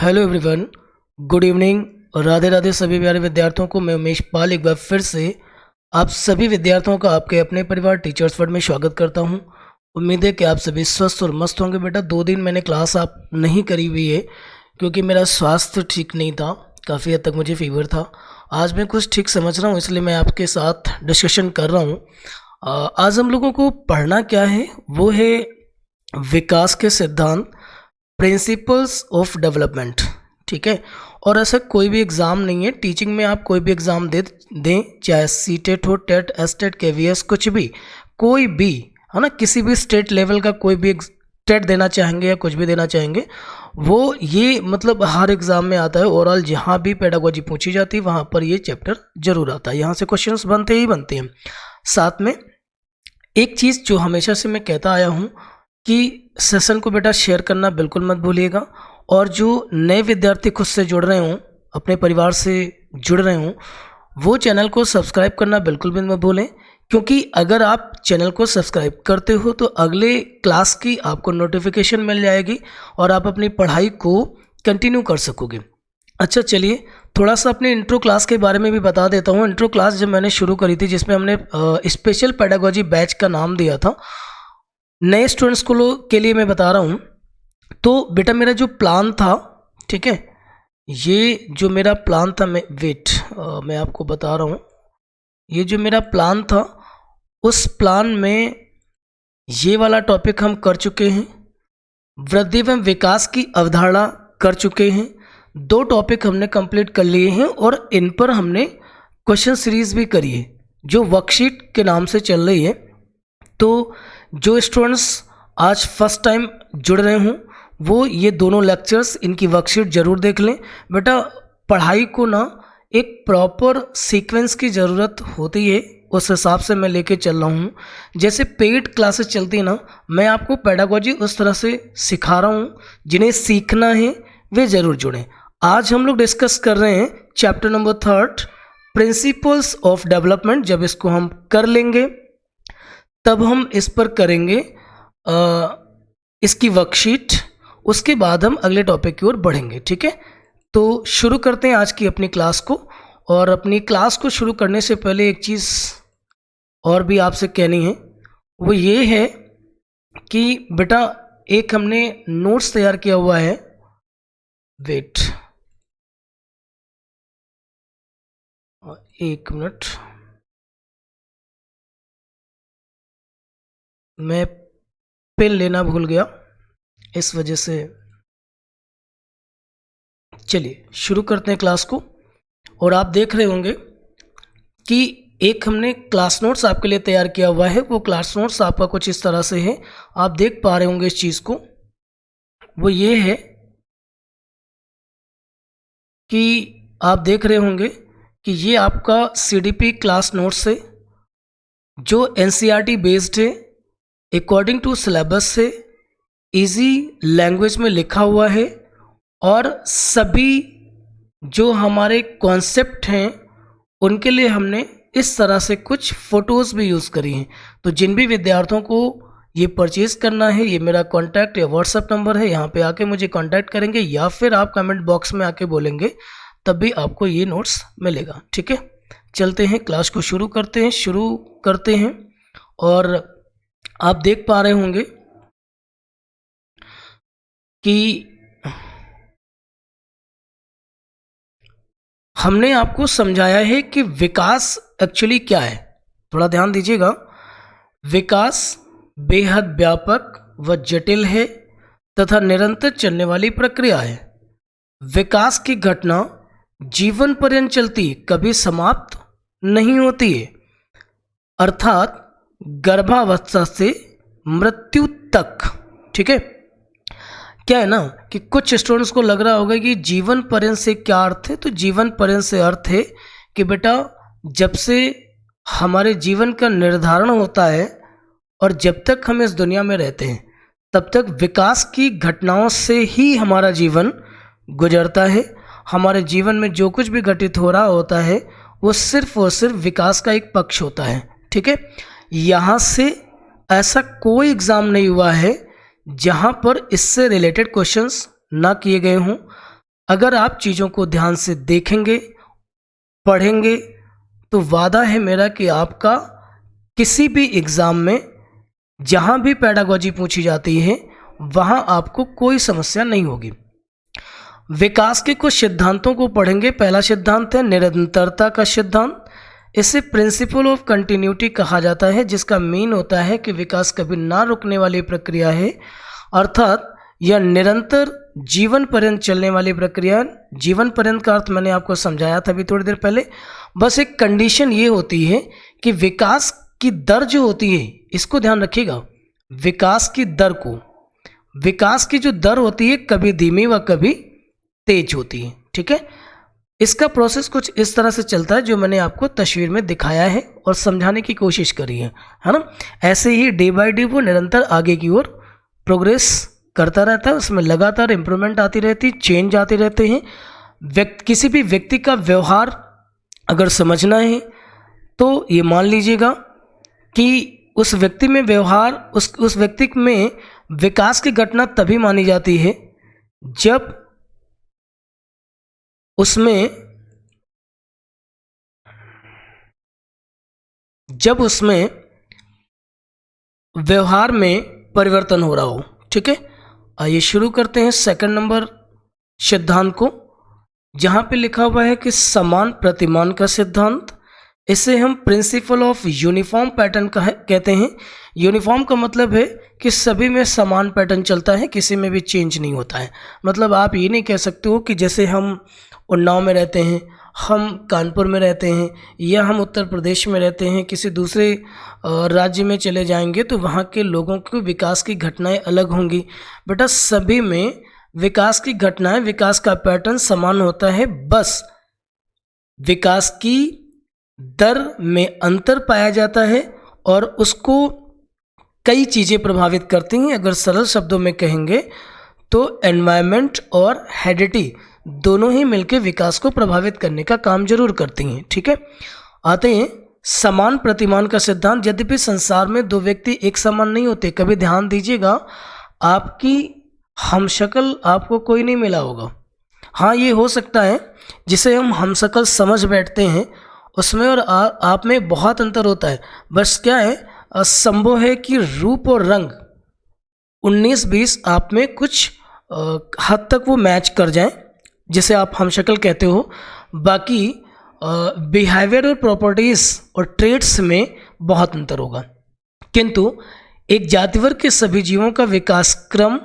Hello everyone, good evening और राधे राधे सभी प्यारे विद्यार्थियों को। मैं उमेश पाल एक बार फिर से आप सभी विद्यार्थियों का आपके अपने परिवार टीचर्स वर्ड में स्वागत करता हूं। उम्मीद है कि आप सभी स्वस्थ और मस्त होंगे। बेटा 2 दिन मैंने क्लास आप नहीं करी हुई है क्योंकि मेरा स्वास्थ्य ठीक नहीं था, काफ़ी हद तक मुझे फीवर था। आज मैं कुछ ठीक समझ रहा हूँ, इसलिए मैं आपके साथ डिस्कशन कर रहा हूँ। आज हम लोगों को पढ़ना क्या है, वो है विकास के सिद्धांत, प्रिंसिपल्स ऑफ डेवलपमेंट। ठीक है, और ऐसा कोई भी एग्ज़ाम नहीं है टीचिंग में, आप कोई भी एग्ज़ाम दें, चाहे सीटेट हो, टेट, एसटेट, केवीएस, कुछ भी, कोई भी, है ना, किसी भी स्टेट लेवल का कोई भी टेट देना चाहेंगे या कुछ भी देना चाहेंगे, वो ये मतलब हर एग्ज़ाम में आता है। ओवरऑल जहाँ भी पेडागोजी पूछी जाती है वहाँ पर ये चैप्टर जरूर आता है, यहाँ से क्वेश्चंस बनते ही बनते हैं। साथ में एक चीज़ जो हमेशा से मैं कहता आया हूँ कि सेशन को बेटा शेयर करना बिल्कुल मत भूलिएगा, और जो नए विद्यार्थी खुद से जुड़ रहे हों, अपने परिवार से जुड़ रहे हों, वो चैनल को सब्सक्राइब करना बिल्कुल भी मत भूलें, क्योंकि अगर आप चैनल को सब्सक्राइब करते हो तो अगले क्लास की आपको नोटिफिकेशन मिल जाएगी और आप अपनी पढ़ाई को कंटिन्यू कर सकोगे। अच्छा, चलिए थोड़ा सा अपने इंट्रो क्लास के बारे में भी बता देता हूँ। इंट्रो क्लास जब मैंने शुरू करी थी, जिसमें हमने स्पेशल पेडागोजी बैच का नाम दिया था, नए स्टूडेंट्स के लिए मैं बता रहा हूँ। तो बेटा मेरा जो प्लान था, ठीक है, ये जो मेरा प्लान था, मैं आपको बता रहा हूँ, ये जो मेरा प्लान था, उस प्लान में ये वाला टॉपिक हम कर चुके हैं, वृद्धि एवं विकास की अवधारणा कर चुके हैं। 2 टॉपिक हमने कंप्लीट कर लिए हैं और इन पर हमने क्वेश्चन सीरीज भी करी है जो वर्कशीट के नाम से चल रही है। तो जो स्टूडेंट्स आज फर्स्ट टाइम जुड़ रहे हों वो ये दोनों लेक्चर्स, इनकी वर्कशीट ज़रूर देख लें। बेटा पढ़ाई को ना एक प्रॉपर सीक्वेंस की ज़रूरत होती है, उस हिसाब से मैं लेके चल रहा हूँ। जैसे पेड क्लासेस चलती है ना, मैं आपको पेडागोजी उस तरह से सिखा रहा हूँ। जिन्हें सीखना है वे ज़रूर जुड़ें। आज हम लोग डिस्कस कर रहे हैं chapter number 3, principles of development. जब इसको हम कर लेंगे तब हम इस पर करेंगे इसकी वर्कशीट, उसके बाद हम अगले टॉपिक की ओर बढ़ेंगे। ठीक है, तो शुरू करते हैं आज की अपनी क्लास को। और अपनी क्लास को शुरू करने से पहले एक चीज़ और भी आपसे कहनी है, वो ये है कि बेटा एक हमने नोट्स तैयार किया हुआ है। वेट, एक मिनट, मैं पेन लेना भूल गया, इस वजह से। चलिए शुरू करते हैं क्लास को। और आप देख रहे होंगे कि एक हमने क्लास नोट्स आपके लिए तैयार किया हुआ है। वो क्लास नोट्स आपका कुछ इस तरह से है, आप देख पा रहे होंगे इस चीज़ को। वो ये है कि आप देख रहे होंगे कि ये आपका सीडीपी क्लास नोट्स है जो एनसीईआरटी बेस्ड है, अकॉर्डिंग टू सिलेबस से, इजी लैंग्वेज में लिखा हुआ है, और सभी जो हमारे कॉन्सेप्ट हैं उनके लिए हमने इस तरह से कुछ फ़ोटोज़ भी यूज़ करी हैं। तो जिन भी विद्यार्थियों को ये परचेज़ करना है, ये मेरा कॉन्टैक्ट या व्हाट्सएप नंबर है, यहाँ पे आके मुझे कॉन्टैक्ट करेंगे या फिर आप कमेंट बॉक्स में आके बोलेंगे, तब भी आपको ये नोट्स मिलेगा। ठीक है, चलते हैं क्लास को शुरू करते हैं। और आप देख पा रहे होंगे कि हमने आपको समझाया है कि विकास एक्चुअली क्या है। थोड़ा ध्यान दीजिएगा, विकास बेहद व्यापक व जटिल है तथा निरंतर चलने वाली प्रक्रिया है। विकास की घटना जीवन पर्यंत चलती, कभी समाप्त नहीं होती है, अर्थात गर्भावस्था से मृत्यु तक। ठीक है, क्या है ना कि कुछ स्टूडेंट्स को लग रहा होगा कि जीवन पर्यंत से क्या अर्थ है। तो जीवन पर्यंत से अर्थ है कि बेटा जब से हमारे जीवन का निर्धारण होता है और जब तक हम इस दुनिया में रहते हैं तब तक विकास की घटनाओं से ही हमारा जीवन गुजरता है। हमारे जीवन में जो कुछ भी घटित हो रहा होता है वो सिर्फ और सिर्फ विकास का एक पक्ष होता है। ठीक है, यहाँ से ऐसा कोई एग्ज़ाम नहीं हुआ है जहाँ पर इससे रिलेटेड क्वेश्चंस ना किए गए हों। अगर आप चीज़ों को ध्यान से देखेंगे, पढ़ेंगे, तो वादा है मेरा कि आपका किसी भी एग्ज़ाम में जहाँ भी पेडागोजी पूछी जाती है वहाँ आपको कोई समस्या नहीं होगी। विकास के कुछ सिद्धांतों को पढ़ेंगे। पहला सिद्धांत है निरंतरता का सिद्धांत। इसे प्रिंसिपल ऑफ कंटिन्यूटी कहा जाता है, जिसका मीन होता है कि विकास कभी ना रुकने वाली प्रक्रिया है, अर्थात यह निरंतर जीवन पर्यंत चलने वाली प्रक्रिया। जीवन पर्यंत का अर्थ मैंने आपको समझाया था अभी थोड़ी देर पहले। बस एक कंडीशन ये होती है कि विकास की दर जो होती है, इसको ध्यान रखिएगा, विकास की दर को, विकास की जो दर होती है कभी धीमी व कभी तेज होती है। ठीक है, इसका प्रोसेस कुछ इस तरह से चलता है जो मैंने आपको तस्वीर में दिखाया है और समझाने की कोशिश करी है ना। ऐसे ही डे बाय डे वो निरंतर आगे की ओर प्रोग्रेस करता रहता है, उसमें लगातार इम्प्रूवमेंट आती रहती, चेंज आते रहते हैं। किसी भी व्यक्ति का व्यवहार अगर समझना है तो ये मान लीजिएगा कि उस व्यक्ति में व्यवहार, उस व्यक्ति में विकास की घटना तभी मानी जाती है जब उसमें व्यवहार में परिवर्तन हो रहा हो। ठीक है, आइए शुरू करते हैं सेकंड नंबर सिद्धांत को, जहां पे लिखा हुआ है कि समान प्रतिमान का सिद्धांत। इसे हम प्रिंसिपल ऑफ यूनिफॉर्म पैटर्न कहते हैं। यूनिफॉर्म का मतलब है कि सभी में समान पैटर्न चलता है, किसी में भी चेंज नहीं होता है। मतलब आप ये नहीं कह सकते हो कि जैसे हम उन्नाव में रहते हैं, हम कानपुर में रहते हैं, या हम उत्तर प्रदेश में रहते हैं, किसी दूसरे राज्य में चले जाएंगे तो वहाँ के लोगों की विकास की घटनाएं अलग होंगी। बेटा सभी में विकास की घटनाएं, विकास का पैटर्न समान होता है, बस विकास की दर में अंतर पाया जाता है और उसको कई चीज़ें प्रभावित करती हैं। अगर सरल शब्दों में कहेंगे तो एनवायरनमेंट और हेरिडिटी दोनों ही मिलकर विकास को प्रभावित करने का काम जरूर करती हैं। ठीक है, आते हैं समान प्रतिमान का सिद्धांत। यद्यपि संसार में दो व्यक्ति एक समान नहीं होते, कभी ध्यान दीजिएगा, आपकी हमशक्ल आपको कोई नहीं मिला होगा। हाँ, ये हो सकता है जिसे हम हमशक्ल समझ बैठते हैं उसमें और आप में बहुत अंतर होता है। बस क्या है, संभव है कि रूप और रंग 19-20 आप में कुछ हद तक वो मैच कर जाएं, जिसे आप हमशक्ल कहते हो। बाकी बिहेवियर और प्रॉपर्टीज़ और ट्रेड्स में बहुत अंतर होगा। किंतु एक जाति वर्ग के सभी जीवों का विकास क्रम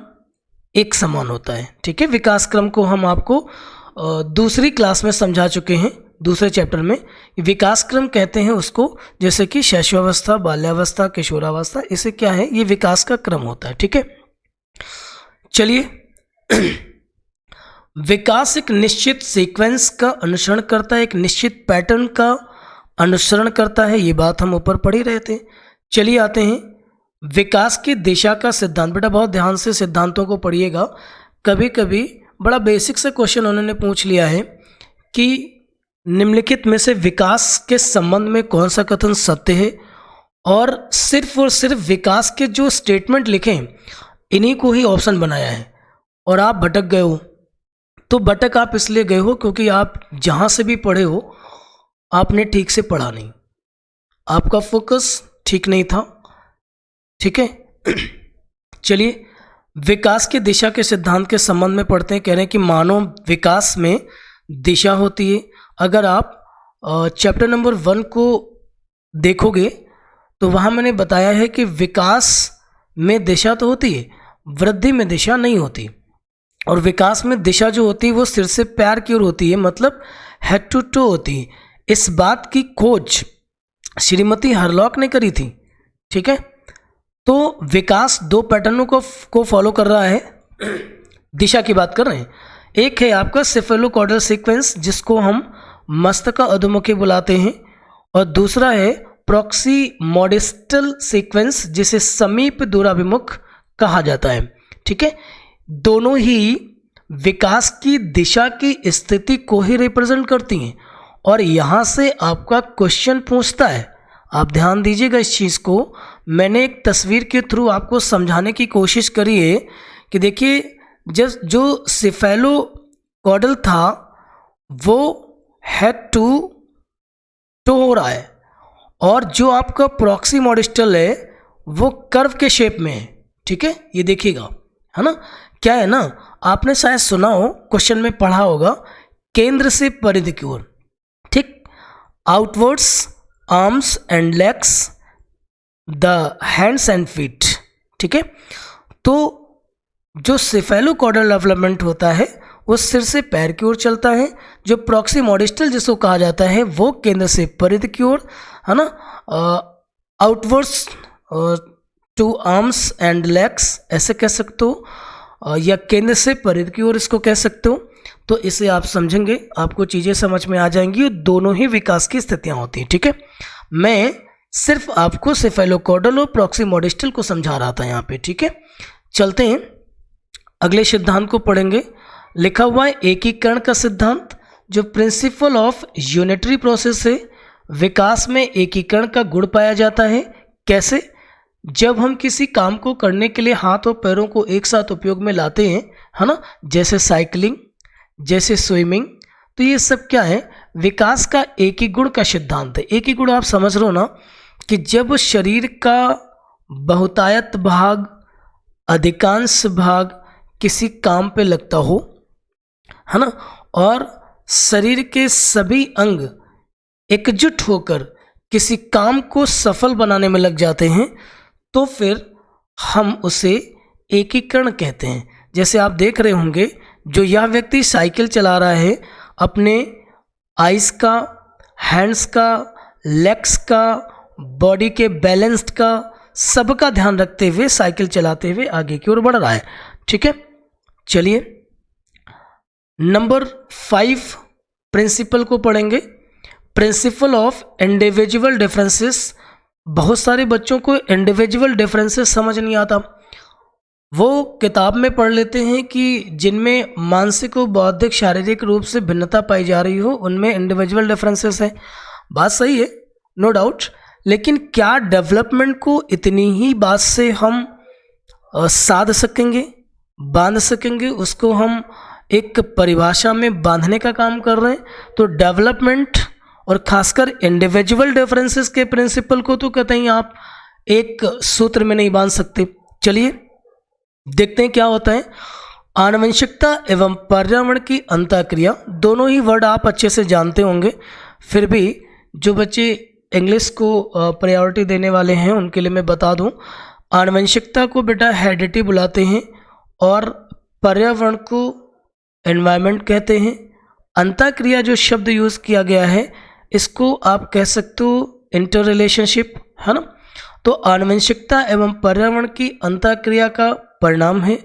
एक समान होता है। ठीक है, विकास क्रम को हम आपको दूसरी क्लास में समझा चुके हैं, दूसरे चैप्टर में। विकास क्रम कहते हैं उसको, जैसे कि शैशवावस्था, बाल्यावस्था, किशोरावस्था, इसे क्या है, ये विकास का क्रम होता है। ठीक है, चलिए विकास एक निश्चित सीक्वेंस का अनुसरण करता है, एक निश्चित पैटर्न का अनुसरण करता है, ये बात हम ऊपर पढ़ ही रहे थे। चलिए आते हैं विकास की दिशा का सिद्धांत। बेटा बहुत ध्यान से सिद्धांतों को पढ़िएगा। कभी कभी बड़ा बेसिक से क्वेश्चन उन्होंने पूछ लिया है कि निम्नलिखित में से विकास के संबंध में कौन सा कथन सत्य है, और सिर्फ विकास के जो स्टेटमेंट लिखे हैं इन्हीं को ही ऑप्शन बनाया है। और आप भटक गए हो, तो भटक आप इसलिए गए हो क्योंकि आप जहाँ से भी पढ़े हो आपने ठीक से पढ़ा नहीं, आपका फोकस ठीक नहीं था। ठीक है, चलिए विकास की दिशा के सिद्धांत के संबंध में पढ़ते हैं। कह रहे हैं कि मानव विकास में दिशा होती है। अगर आप चैप्टर नंबर 1 को देखोगे तो वहाँ मैंने बताया है कि विकास में दिशा तो होती है, वृद्धि में दिशा नहीं होती। और विकास में दिशा जो होती है वो सिर से पैर की ओर होती है, मतलब हेड टू टो होती है। इस बात की खोज श्रीमती हरलॉक ने करी थी। ठीक है, तो विकास दो पैटर्नों को फॉलो कर रहा है। दिशा की बात कर रहे हैं। एक है आपका सेफेलोकॉर्डल सीक्वेंस, जिसको हम मस्तिष्क अधोमुखी बुलाते हैं, और दूसरा है प्रॉक्सिमोडिस्टल सीक्वेंस, जिसे समीप दूराभिमुख कहा जाता है। ठीक है, दोनों ही विकास की दिशा की स्थिति को ही रिप्रेजेंट करती हैं। और यहाँ से आपका क्वेश्चन पूछता है, आप ध्यान दीजिएगा इस चीज़ को। मैंने एक तस्वीर के थ्रू आपको समझाने की कोशिश करी है कि देखिए जो कॉर्डल था वो हेड टू टो हो रहा है, और जो आपका प्रॉक्सी मॉडिस्टल है वो कर्व के शेप में है। ठीक है, ये देखिएगा, है ना। क्या है ना, आपने शायद सुना हो, क्वेश्चन में पढ़ा होगा, केंद्र से परिधि की ओर। ठीक, outwards arms and legs, the hands and feet. ठीक है, तो जो सेफेलोकॉर्डल डेवलपमेंट होता है वो सिर से पैर की ओर चलता है। जो प्रॉक्सी मॉडिस्टल जिसको कहा जाता है वो केंद्र से परिधि की ओर, है ना। Outwards to arms and legs ऐसे कह सकते हो, या केंद्र से परिधि की ओर इसको कह सकते हो। तो इसे आप समझेंगे, आपको चीज़ें समझ में आ जाएंगी। दोनों ही विकास की स्थितियां होती हैं। ठीक है, मैं सिर्फ आपको सेफेलोकॉर्डल और प्रॉक्सी मॉडिस्टल को समझा रहा था यहाँ पे। ठीक है, चलते हैं अगले सिद्धांत को पढ़ेंगे। लिखा हुआ है एकीकरण का सिद्धांत, जो प्रिंसिपल ऑफ यूनिटरी प्रोसेस है। विकास में एकीकरण का गुण पाया जाता है। कैसे? जब हम किसी काम को करने के लिए हाथ और पैरों को एक साथ उपयोग में लाते हैं, है ना, जैसे साइकिलिंग, जैसे स्विमिंग, तो ये सब क्या है? विकास का एक ही गुण का सिद्धांत है। एक ही गुण आप समझ रहे हो ना, कि जब शरीर का बहुतायत भाग, अधिकांश भाग किसी काम पे लगता हो, है ना, और शरीर के सभी अंग एकजुट होकर किसी काम को सफल बनाने में लग जाते हैं, तो फिर हम उसे एकीकरण कहते हैं। जैसे आप देख रहे होंगे, जो यह व्यक्ति साइकिल चला रहा है, अपने आइज का, हैंड्स का, लेग्स का, बॉडी के बैलेंस्ड का, सबका ध्यान रखते हुए साइकिल चलाते हुए आगे की ओर बढ़ रहा है। ठीक है, चलिए नंबर 5 प्रिंसिपल को पढ़ेंगे। Principle of individual differences. बहुत सारे बच्चों को इंडिविजुअल डिफरेंसेस समझ नहीं आता। वो किताब में पढ़ लेते हैं कि जिनमें मानसिक और बौद्धिक शारीरिक रूप से भिन्नता पाई जा रही हो उनमें इंडिविजुअल डिफरेंसेस है। बात सही है, नो डाउट, लेकिन क्या डेवलपमेंट को इतनी ही बात से हम साध सकेंगे, बांध सकेंगे? उसको हम एक परिभाषा में बांधने का काम कर रहे हैं। तो डेवलपमेंट और खासकर इंडिविजुअल डिफरेंसेस के प्रिंसिपल को तो कतई आप एक सूत्र में नहीं बांध सकते। चलिए देखते हैं क्या होता है। आनुवंशिकता एवं पर्यावरण की अंतःक्रिया, दोनों ही वर्ड आप अच्छे से जानते होंगे, फिर भी जो बच्चे इंग्लिश को प्रायोरिटी देने वाले हैं उनके लिए मैं बता दूं, आनुवंशिकता को बेटा हेरिडिटी बुलाते हैं और पर्यावरण को एनवायरनमेंट कहते हैं। अंतःक्रिया जो शब्द यूज़ किया गया है, इसको आप कह सकते हो इंटर रिलेशनशिप, है ना। तो आनुवंशिकता एवं पर्यावरण की अंतःक्रिया का परिणाम है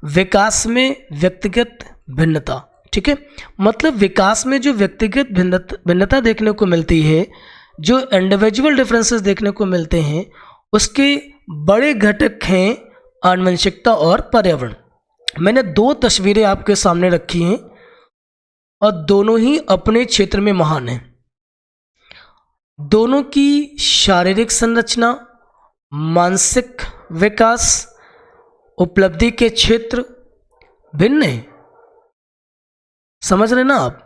विकास में व्यक्तिगत भिन्नता। ठीक है, मतलब विकास में जो व्यक्तिगत भिन्नता देखने को मिलती है, जो इंडिविजुअल डिफरेंसेस देखने को मिलते हैं, उसके बड़े घटक हैं आनुवंशिकता और पर्यावरण। मैंने 2 तस्वीरें आपके सामने रखी हैं और दोनों ही अपने क्षेत्र में महान हैं। दोनों की शारीरिक संरचना, मानसिक विकास, उपलब्धि के क्षेत्र भिन्न है, समझ रहे ना आप।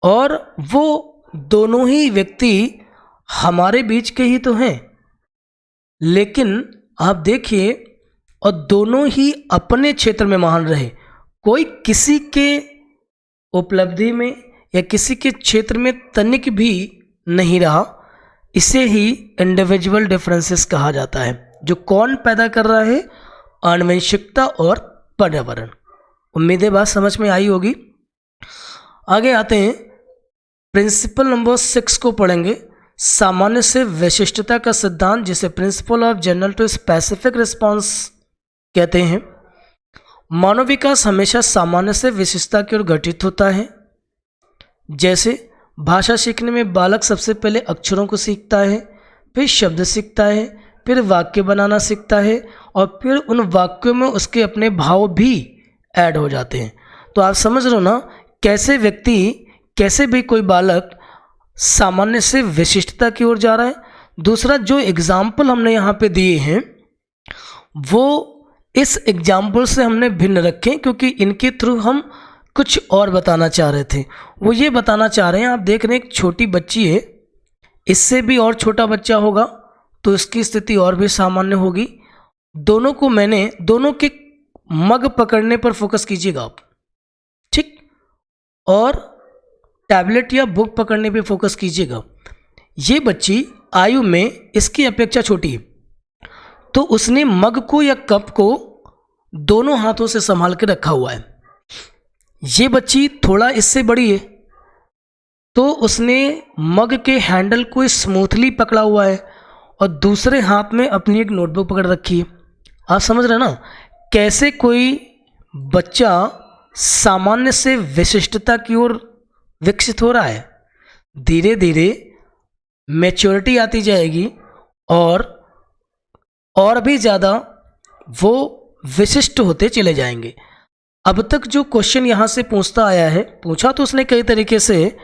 और वो दोनों ही व्यक्ति हमारे बीच के ही तो हैं, लेकिन आप देखिए, और दोनों ही अपने क्षेत्र में महान रहे। कोई किसी के उपलब्धि में या किसी के क्षेत्र में तनिक भी नहीं रहा। इसे ही इंडिविजुअल डिफरेंसेस कहा जाता है। जो कौन पैदा कर रहा है? आनुवंशिकता और पर्यावरण। उम्मीद है बात समझ में आई होगी। आगे आते हैं, प्रिंसिपल नंबर 6 को पढ़ेंगे। सामान्य से विशिष्टता का सिद्धांत, जिसे principle of general to specific response कहते हैं। मानव विकास हमेशा सामान्य से विशिष्टता की ओर घटित होता है। जैसे भाषा सीखने में बालक सबसे पहले अक्षरों को सीखता है, फिर शब्द सीखता है, फिर वाक्य बनाना सीखता है, और फिर उन वाक्यों में उसके अपने भाव भी ऐड हो जाते हैं। तो आप समझ रहे हो ना, कैसे व्यक्ति, कैसे भी कोई बालक सामान्य से विशिष्टता की ओर जा रहा है। दूसरा, जो एग्जाम्पल हमने यहाँ पे दिए हैं वो इस एग्जाम्पल से हमने भिन्न रखें, क्योंकि इनके थ्रू हम कुछ और बताना चाह रहे थे। वो ये बताना चाह रहे हैं, आप देख रहे हैं एक छोटी बच्ची है, इससे भी और छोटा बच्चा होगा तो इसकी स्थिति और भी सामान्य होगी। दोनों के मग पकड़ने पर फोकस कीजिएगा आप, ठीक, और टैबलेट या बुक पकड़ने पे फोकस कीजिएगा। ये बच्ची आयु में इसकी अपेक्षा छोटी है, तो उसने मग को या कप को दोनों हाथों से संभाल के रखा हुआ है। ये बच्ची थोड़ा इससे बड़ी है, तो उसने मग के हैंडल को स्मूथली पकड़ा हुआ है और दूसरे हाथ में अपनी एक नोटबुक पकड़ रखी है। आप समझ रहे हैं ना, कैसे कोई बच्चा सामान्य से विशिष्टता की ओर विकसित हो रहा है। धीरे धीरे मैच्योरिटी आती जाएगी और भी ज़्यादा वो विशिष्ट होते चले जाएंगे। अब तक जो क्वेश्चन यहाँ से पूछता आया है, पूछा तो उसने कई तरीके से,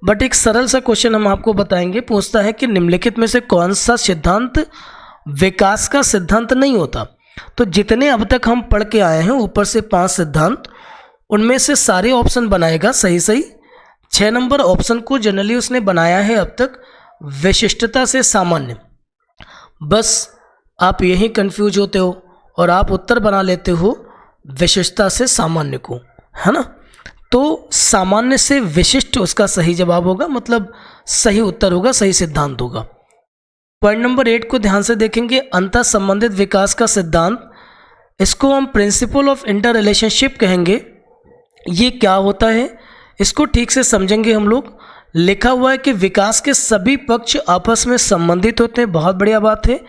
बट एक सरल सा क्वेश्चन हम आपको बताएंगे। पूछता है कि निम्नलिखित में से कौन सा सिद्धांत विकास का सिद्धांत नहीं होता। तो जितने अब तक हम पढ़ के आए हैं ऊपर से 5 सिद्धांत, उनमें से सारे ऑप्शन बनाएगा सही सही। 6 नंबर ऑप्शन को जनरली उसने बनाया है अब तक विशिष्टता से सामान्य। बस आप यही कंफ्यूज होते हो और आप उत्तर बना लेते हो विशिष्टता से सामान्य को, है ना। तो सामान्य से विशिष्ट उसका सही जवाब होगा, मतलब सही उत्तर होगा, सही सिद्धांत होगा। पॉइंट नंबर 8 को ध्यान से देखेंगे, अंतर संबंधित विकास का सिद्धांत। इसको हम प्रिंसिपल ऑफ इंटर रिलेशनशिप कहेंगे। ये क्या होता है इसको ठीक से समझेंगे हम लोग। लिखा हुआ है कि विकास के सभी पक्ष आपस में संबंधित होते हैं, बहुत बढ़िया बात है,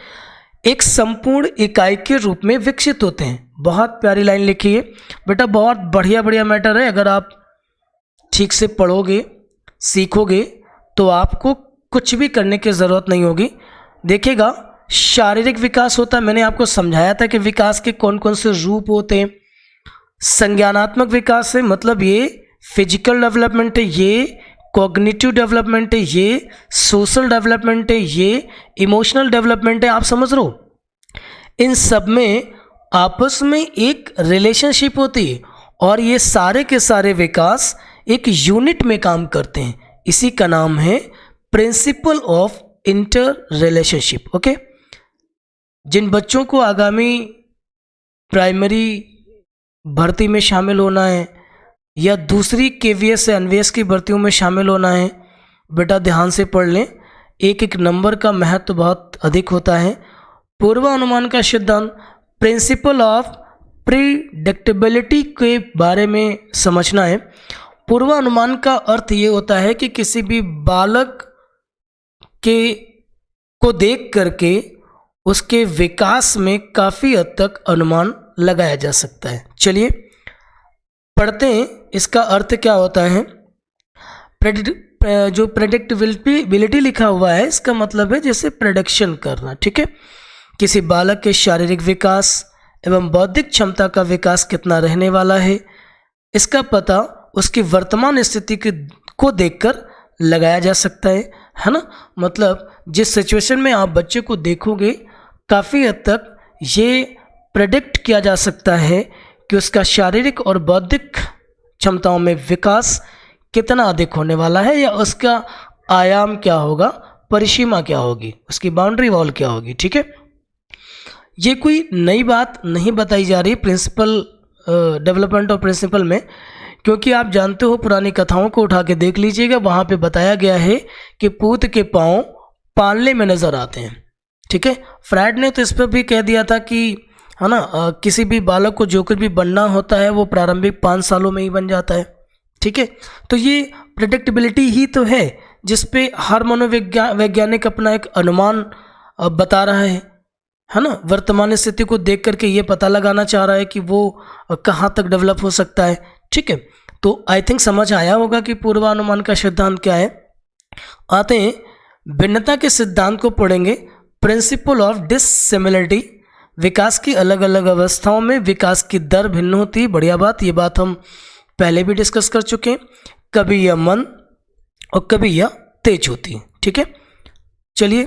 एक संपूर्ण इकाई के रूप में विकसित होते हैं। बहुत प्यारी लाइन लिखी है बेटा, बहुत बढ़िया मैटर है। अगर आप ठीक से पढ़ोगे सीखोगे तो आपको कुछ भी करने की ज़रूरत नहीं होगी। देखिएगा, शारीरिक विकास होता है, मैंने आपको समझाया था कि विकास के कौन कौन से रूप होते हैं। संज्ञानात्मक विकास है, मतलब ये फिजिकल डेवलपमेंट है, ये कॉग्निटिव डेवलपमेंट है, ये सोशल डेवलपमेंट है, ये इमोशनल डेवलपमेंट है। आप समझ रहे हो, इन सब में आपस में एक रिलेशनशिप होती है और ये सारे के सारे विकास एक यूनिट में काम करते हैं। इसी का नाम है principle of inter relationship. Okay, जिन बच्चों को आगामी प्राइमरी भर्ती में शामिल होना है या दूसरी केवीएस या एनवीएस की भर्तियों में शामिल होना है, बेटा ध्यान से पढ़ लें। एक एक नंबर का महत्व बहुत अधिक होता है। पूर्वानुमान का सिद्धांत, प्रिंसिपल ऑफ प्रिडिक्टेबिलिटी के बारे में समझना है। पूर्वानुमान का अर्थ ये होता है कि किसी भी बालक को देख करके उसके विकास में काफ़ी हद तक अनुमान लगाया जा सकता है। चलिए पढ़ते हैं, इसका अर्थ क्या होता है। जो प्रेडिक्टेबिलिटी लिखा हुआ है इसका मतलब है जैसे प्रेडिक्शन करना, ठीक है। किसी बालक के शारीरिक विकास एवं बौद्धिक क्षमता का विकास कितना रहने वाला है, इसका पता उसकी वर्तमान स्थिति को देखकर लगाया जा सकता है ना। मतलब जिस सिचुएशन में आप बच्चे को देखोगे काफ़ी हद तक ये प्रेडिक्ट किया जा सकता है कि उसका शारीरिक और बौद्धिक क्षमताओं में विकास कितना अधिक होने वाला है, या उसका आयाम क्या होगा, परिसीमा क्या होगी, उसकी बाउंड्री वॉल क्या होगी, ठीक है। ये कोई नई बात नहीं बताई जा रही प्रिंसिपल डेवलपमेंट ऑफ प्रिंसिपल में, क्योंकि आप जानते हो पुरानी कथाओं को उठा के देख लीजिएगा, वहाँ पे बताया गया है कि पूत के पाँव पालने में नज़र आते हैं, ठीक है। फ्रायड ने तो इस पर भी कह दिया था कि है ना, किसी भी बालक को जो कुछ भी बनना होता है वो प्रारंभिक 5 सालों में ही बन जाता है, ठीक है। तो ये प्रेडिक्टेबिलिटी ही तो है जिस पे हर मनोवैज्ञानिक अपना एक अनुमान बता रहा है ना। वर्तमान स्थिति को देख करके ये पता लगाना चाह रहा है कि वो कहाँ तक डेवलप हो सकता है, ठीक है। तो आई थिंक समझ आया होगा कि पूर्वानुमान का सिद्धांत क्या है। आते हैं भिन्नता के सिद्धांत को पढ़ेंगे। प्रिंसिपल ऑफ डिससिमिलरिटी, विकास की अलग अलग अवस्थाओं में विकास की दर भिन्न होती है। बढ़िया बात, ये बात हम पहले भी डिस्कस कर चुके हैं। कभी यह मंद और कभी यह तेज होती है, ठीक है। चलिए,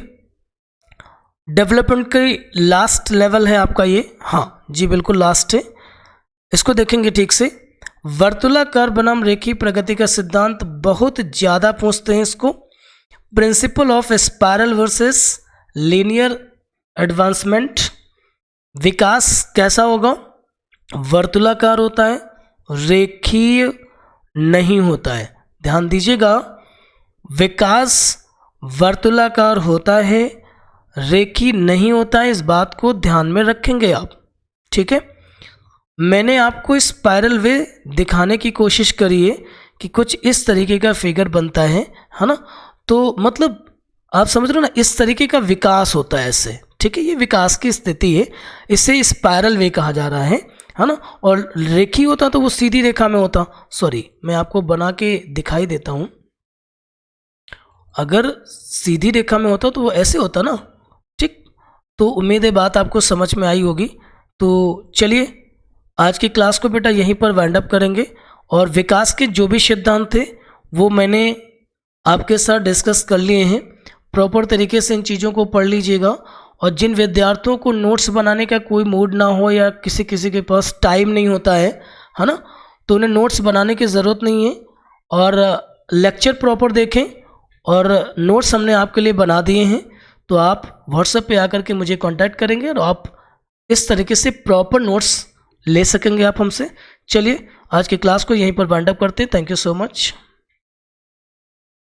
डेवलपमेंट का लास्ट लेवल है आपका ये, हाँ जी बिल्कुल लास्ट है। इसको देखेंगे ठीक से। वर्तुलाकार बनाम रेखीय प्रगति का सिद्धांत बहुत ज़्यादा पूछते हैं इसको। Principle of spiral versus linear advancement, विकास कैसा होगा? वर्तुलाकार होता है, रेखीय नहीं होता है। ध्यान दीजिएगा, विकास वर्तुलाकार होता है, रेखीय नहीं होता है, इस बात को ध्यान में रखेंगे आप, ठीक है। मैंने आपको स्पाइरल वे दिखाने की कोशिश करी है कि कुछ इस तरीके का फिगर बनता है ना, तो मतलब आप समझ रहे हो ना, इस तरीके का विकास होता है इससे, ठीक है। ये विकास की स्थिति है, इसे स्पाइरल वे कहा जा रहा है ना। और रेखीय होता तो वो सीधी रेखा में होता। सॉरी, मैं आपको बना के दिखाई देता हूँ। अगर सीधी रेखा में होता तो वो ऐसे होता ना, ठीक। तो उम्मीद है बात आपको समझ में आई होगी। तो चलिए आज की क्लास को बेटा यहीं पर वाइंड अप करेंगे, और विकास के जो भी सिद्धांत थे वो मैंने आपके साथ डिस्कस कर लिए हैं। प्रॉपर तरीके से इन चीज़ों को पढ़ लीजिएगा, और जिन विद्यार्थियों को नोट्स बनाने का कोई मूड ना हो या किसी के पास टाइम नहीं होता है ना, तो उन्हें नोट्स बनाने की ज़रूरत नहीं है, और लेक्चर प्रॉपर देखें, और नोट्स हमने आपके लिए बना दिए हैं। तो आप व्हाट्सएप पे आकर के मुझे कांटेक्ट करेंगे और आप इस तरीके से प्रॉपर नोट्स ले सकेंगे आप हमसे। चलिए आज की क्लास को यहीं पर वाइंड अप करते हैं। Thank you so much.